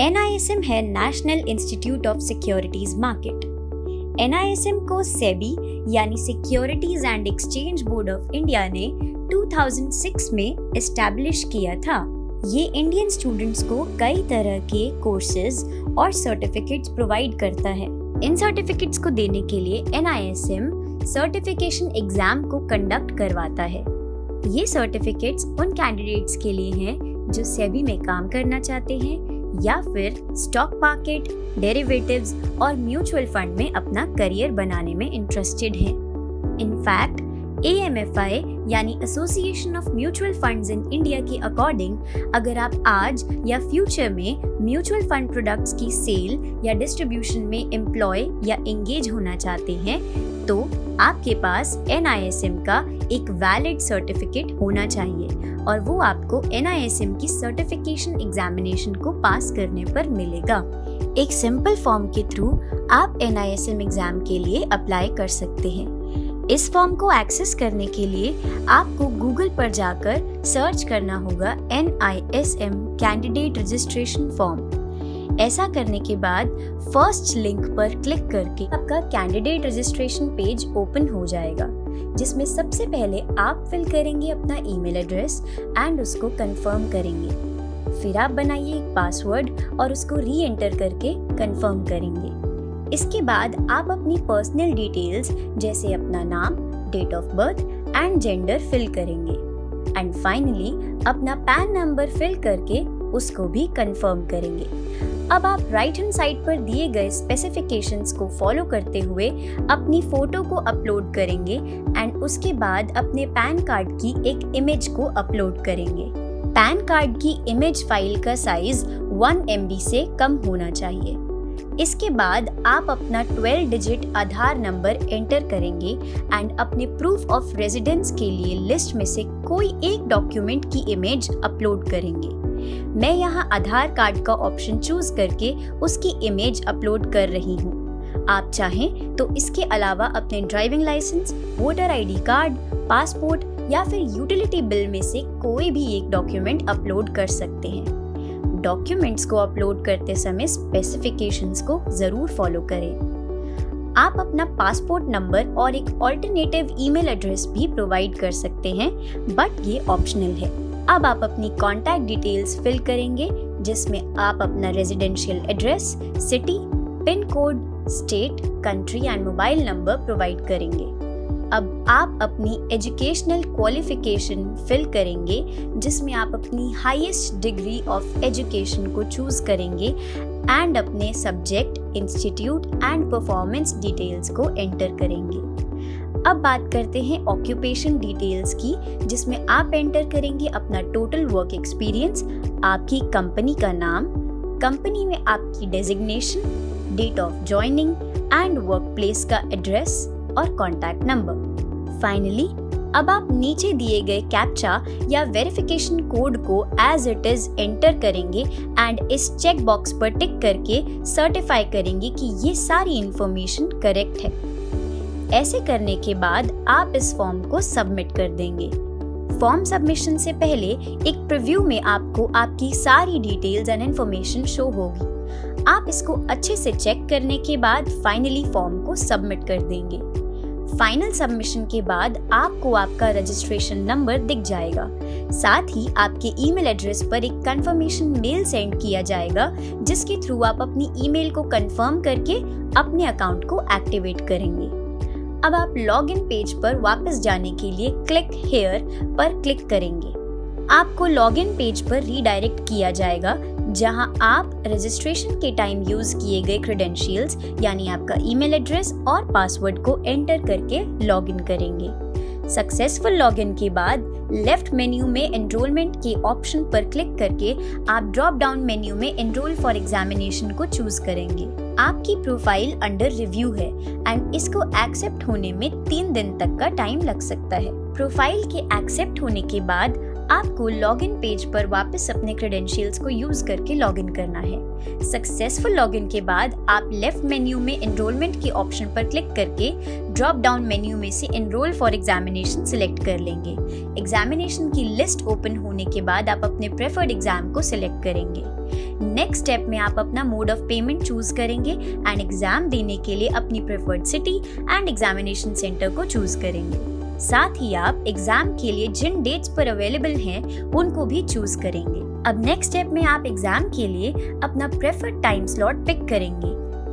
NISM है national institute of securities market. NISM को सेबी यानी securities and exchange board of India ने 2006 में एस्टैब्लिश किया था। ये इंडियन स्टूडेंट्स को कई तरह के कोर्सेज और सर्टिफिकेट्स प्रोवाइड करता है। इन सर्टिफिकेट्स को देने के लिए NISM सर्टिफिकेशन एग्जाम को कंडक्ट करवाता है। ये सर्टिफिकेट्स उन कैंडिडेट्स के लिए हैं जो सेबी में काम करना चाहते हैं या फिर स्टॉक मार्केट, डेरिवेटिव्स और म्यूचुअल फंड में अपना करियर बनाने में इंटरेस्टेड हैं। इनफैक्ट AMFI यानी association of mutual funds in India के अकॉर्डिंग अगर आप आज या फ्यूचर में म्यूचुअल फंड प्रोडक्ट्स की सेल या डिस्ट्रीब्यूशन में एम्प्लॉय या एंगेज होना चाहते हैं तो आपके पास NISM का एक वैलिड सर्टिफिकेट होना चाहिए और वो आपको NISM की सर्टिफिकेशन एग्जामिनेशन को पास करने पर मिलेगा। एक सिंपल फॉर्म के थ्रू आप NISM एग्जाम के लिए अप्लाई कर सकते हैं। इस फॉर्म को एक्सेस करने के लिए आपको गूगल पर जाकर सर्च करना होगा NISM कैंडिडेट रजिस्ट्रेशन फॉर्म। ऐसा करने के बाद फर्स्ट लिंक पर क्लिक करके आपका कैंडिडेट रजिस्ट्रेशन पेज ओपन हो जाएगा, जिसमें सबसे पहले आप फिल करेंगे अपना ईमेल एड्रेस एंड उसको कंफर्म करेंगे। फिर आप बनाइए एक पासवर्ड और उसको री एंटर करके कंफर्म करेंगे। इसके बाद आप अपनी पर्सनल डिटेल्स जैसे अपना नाम, date of birth and gender fill करेंगे एंड फाइनली अपना पैन नंबर फिल करके उसको भी कंफर्म करेंगे। अब आप राइट हैंड साइड पर दिए गए स्पेसिफिकेशंस को फॉलो करते हुए अपनी फोटो को अपलोड करेंगे एंड उसके बाद अपने पैन कार्ड की एक इमेज को अपलोड करेंगे। पैन कार्ड की इमेज फाइल का साइज 1 MB से कम होना चाहिए। इसके बाद आप अपना 12 डिजिट आधार नंबर एंटर करेंगे एंड अपने प्रूफ ऑफ रेजिडेंस के लिए लिस्ट में से कोई एक डॉक्यूमेंट की इमेज अपलोड करेंगे। मैं यहाँ आधार कार्ड का ऑप्शन चूज करके उसकी इमेज अपलोड कर रही हूँ। आप चाहें तो इसके अलावा अपने driving licence, voter ID card, passport या फिर यूटिलिटी बिल में से कोई भी एक डॉक्यूमेंट अपलोड कर सकते हैं। डॉक्यूमेंट्स को अपलोड करते समय स्पेसिफिकेशंस को जरूर फॉलो करें। आप अपना पासपोर्ट नंबर और एक ऑल्टरनेटिव ईमेल एड्रेस भी प्रोवाइड कर सकते हैं, बट ये ऑप्शनल है। अब आप अपनी कॉन्टैक्ट डिटेल्स फिल करेंगे, जिसमें आप अपना residential address, city, pin code, state, country and mobile number provide करेंगे। अब आप अपनी एजुकेशनल क्वालिफिकेशन फिल करेंगे, जिसमें आप अपनी हाईएस्ट डिग्री ऑफ एजुकेशन को चूज करेंगे एंड अपने subject, institute and performance details को एंटर करेंगे। अब बात करते हैं ऑक्यूपेशन डिटेल्स की, जिसमें आप एंटर करेंगे अपना टोटल वर्क एक्सपीरियंस, आपकी कंपनी का नाम, कंपनी में आपकी designation, date of joining and work place का एड्रेस और कॉन्टैक्ट नंबर। फाइनली अब आप नीचे दिए गए कैप्चा या वेरिफिकेशन कोड को एज इट इज एंटर करेंगे एंड इस चेक बॉक्स पर टिक करके सर्टिफाई करेंगे कि ये सारी इंफॉर्मेशन करेक्ट है। ऐसे करने के बाद आप इस फॉर्म को सबमिट कर देंगे। फॉर्म सबमिशन से पहले एक प्रीव्यू में आपको आपकी सारी डिटेल्स एंड इंफॉर्मेशन शो होगी। आप इसको अच्छे से चेक करने के बाद फाइनली फॉर्म को सबमिट कर देंगे। फाइनल सबमिशन के बाद आपको आपका रजिस्ट्रेशन नंबर दिख जाएगा। साथ ही आपके ईमेल एड्रेस पर एक कंफर्मेशन मेल सेंड किया जाएगा, जिसके थ्रू आप अपनी ईमेल को कंफर्म करके अपने अकाउंट को एक्टिवेट करेंगे। अब आप लॉगिन पेज पर वापस जाने के लिए क्लिक हियर पर क्लिक करेंगे। आपको लॉगिन पेज पर रीडायरेक्ट किया जाएगा, जहां आप रजिस्ट्रेशन के टाइम यूज किए गए क्रेडेंशियल्स यानी आपका ईमेल एड्रेस और पासवर्ड को एंटर करके लॉगिन करेंगे। सक्सेसफुल लॉगिन के बाद लेफ्ट मेन्यू में एनरोलमेंट के ऑप्शन पर क्लिक करके आप ड्रॉप डाउन मेन्यू में एनरोल फॉर एग्जामिनेशन को चूज करेंगे। आपकी प्रोफाइल अंडर रिव्यू है एंड इसको एक्सेप्ट होने में 3 दिन तक का टाइम लग सकता है। प्रोफाइल के एक्सेप्ट होने के बाद आपको लॉगिन पेज पर वापस अपने क्रेडेंशियल्स को यूज करके लॉगिन करना है। सक्सेसफुल लॉगिन के बाद आप लेफ्ट मेन्यू में एनरोलमेंट के ऑप्शन पर क्लिक करके ड्रॉप डाउन मेन्यू में से एनरोल फॉर एग्जामिनेशन सिलेक्ट कर लेंगे। एग्जामिनेशन की लिस्ट ओपन होने के बाद आप अपने प्रेफर्ड एग्जाम को सिलेक्ट करेंगे। नेक्स्ट स्टेप में आप अपना मोड ऑफ पेमेंट चूज करेंगे एंड एग्जाम देने के लिए अपनी preferred city and examination centre को चूज करेंगे। साथ ही आप एग्जाम के लिए जिन डेट्स पर अवेलेबल हैं उनको भी चूज करेंगे। अब नेक्स्ट स्टेप में आप एग्जाम के लिए अपना प्रेफर्ड टाइम स्लॉट पिक करेंगे।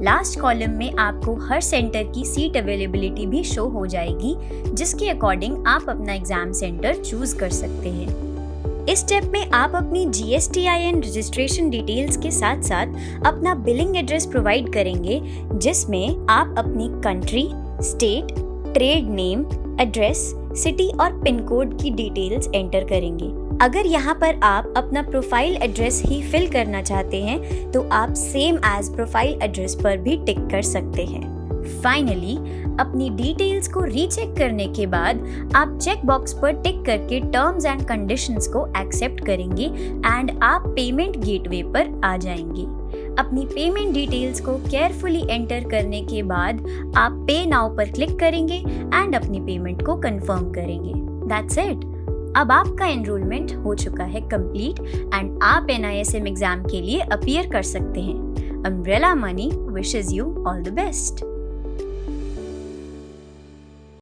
लास्ट कॉलम में आपको हर सेंटर की सीट अवेलेबिलिटी भी शो हो जाएगी, जिसके अकॉर्डिंग आप अपना एग्जाम सेंटर चूज कर सकते हैं। इस स्टेप में आप अपनी GSTIN रजिस्ट्रेशन डिटेल्स के साथ साथ अपना बिलिंग एड्रेस प्रोवाइड करेंगे, जिसमें आप अपनी country, state, trade name, address, city और पिन कोड की डिटेल्स एंटर करेंगे। अगर यहाँ पर आप अपना प्रोफाइल एड्रेस ही फिल करना चाहते हैं तो आप सेम एज प्रोफाइल एड्रेस पर भी टिक कर सकते हैं। फाइनली अपनी डिटेल्स को रीचेक करने के बाद आप चेक बॉक्स पर टिक करके टर्म्स एंड कंडीशंस को एक्सेप्ट करेंगे एंड आप पेमेंट गेटवे पर आ जाएंगे। अपनी पेमेंट डिटेल्स को केयरफुली एंटर करने के बाद आप पे नाउ पर क्लिक करेंगे एंड अपनी पेमेंट को कंफर्म करेंगे। That's it. अब आपका एनरोलमेंट हो चुका है कंप्लीट एंड आप NISM एग्जाम के लिए अपीयर कर सकते हैं। Umbrella money wishes you all the best.